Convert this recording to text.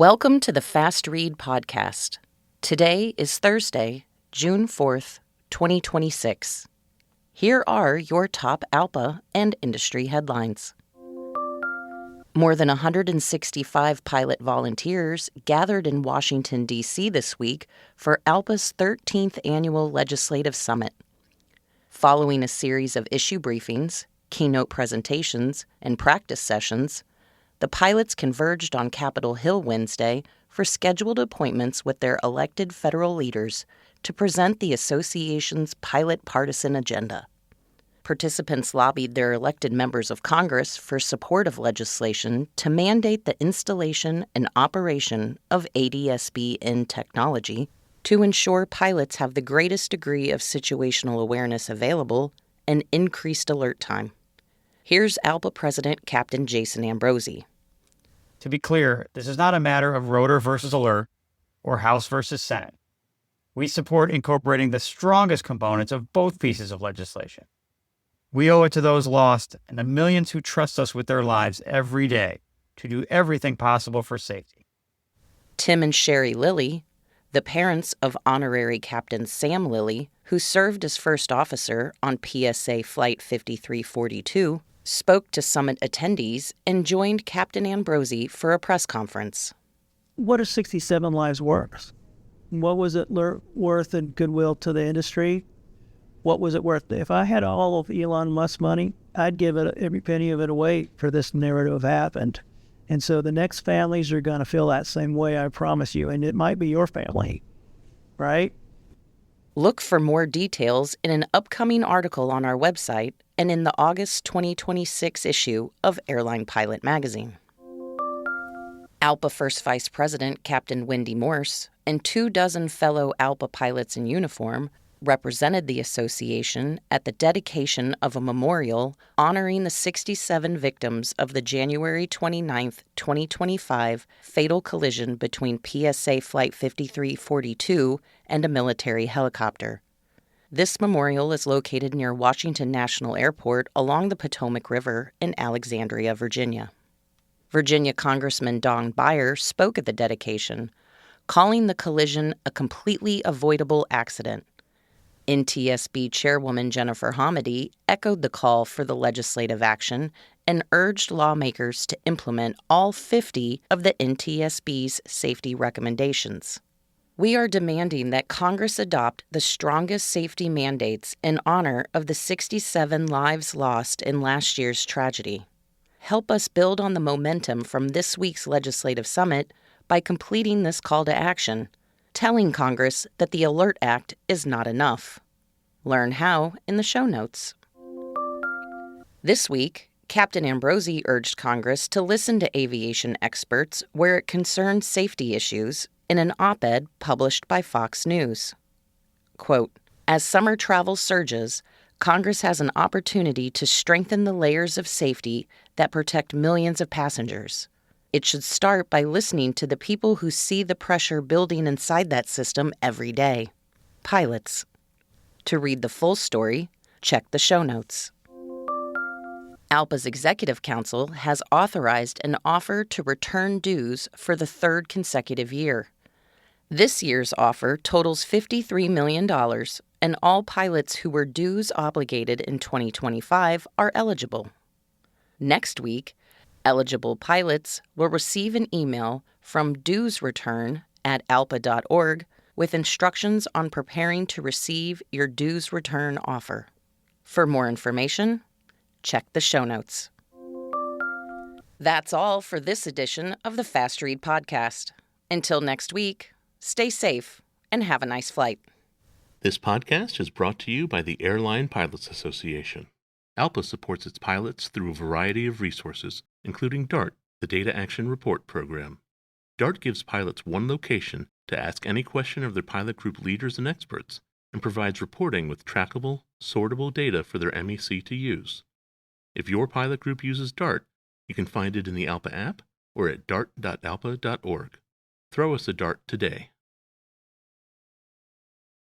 Welcome to the FastRead podcast. Today is Thursday, June 4th, 2026. Here are your top ALPA and industry headlines. More than 165 pilot volunteers gathered in Washington, D.C. this week for ALPA's 13th annual legislative summit. Following a series of issue briefings, keynote presentations, and practice sessions, the pilots converged on Capitol Hill Wednesday for scheduled appointments with their elected federal leaders to present the association's pilot partisan agenda. Participants lobbied their elected members of Congress for support of legislation to mandate the installation and operation of ADS-B technology to ensure pilots have the greatest degree of situational awareness available and increased alert time. Here's ALPA President Captain Jason Ambrosi. To be clear, this is not a matter of rotor versus alert or House versus Senate. We support incorporating the strongest components of both pieces of legislation. We owe it to those lost and the millions who trust us with their lives every day to do everything possible for safety. Tim and Sherry Lilly, the parents of honorary Captain Sam Lilly, who served as first officer on PSA Flight 5342, spoke to summit attendees and joined Captain Ambrosi for a press conference. What are 67 lives worth? What was it worth in goodwill to the industry? What was it worth? If I had all of Elon Musk's money, I'd give it every penny of it away for this narrative to have happened. And so the next families are going to feel that same way, I promise you. And it might be your family, right? Look for more details in an upcoming article on our website and in the August 2026 issue of Airline Pilot magazine. ALPA First Vice President Captain Wendy Morse and 24 fellow ALPA pilots in uniform represented the association at the dedication of a memorial honoring the 67 victims of the January 29, 2025 fatal collision between PSA Flight 5342 and a military helicopter. This memorial is located near Washington National Airport along the Potomac River in Alexandria, Virginia. Virginia Congressman Don Beyer spoke at the dedication, calling the collision a completely avoidable accident. NTSB Chairwoman Jennifer Hamady echoed the call for the legislative action and urged lawmakers to implement all 50 of the NTSB's safety recommendations. We are demanding that Congress adopt the strongest safety mandates in honor of the 67 lives lost in last year's tragedy. Help us build on the momentum from this week's legislative summit by completing this call to action, telling Congress that the ALERT Act is not enough. Learn how in the show notes. This week, Captain Ambrosi urged Congress to listen to aviation experts where it concerns safety issues in an op-ed published by Fox News. Quote, "As summer travel surges, Congress has an opportunity to strengthen the layers of safety that protect millions of passengers. It should start by listening to the people who see the pressure building inside that system every day. Pilots." To read the full story, check the show notes. ALPA's Executive Council has authorized an offer to return dues for the third consecutive year. This year's offer totals $53 million, and all pilots who were dues obligated in 2025 are eligible. Next week, eligible pilots will receive an email from duesreturn@alpa.org with instructions on preparing to receive your dues return offer. For more information, check the show notes. That's all for this edition of the FastRead podcast. Until next week, stay safe and have a nice flight. This podcast is brought to you by the Airline Pilots Association. ALPA supports its pilots through a variety of resources, including DART, the Data Action Report Program. DART gives pilots one location to ask any question of their pilot group leaders and experts, and provides reporting with trackable, sortable data for their MEC to use. If your pilot group uses DART, you can find it in the ALPA app or at dart.alpa.org. Throw us a dart today.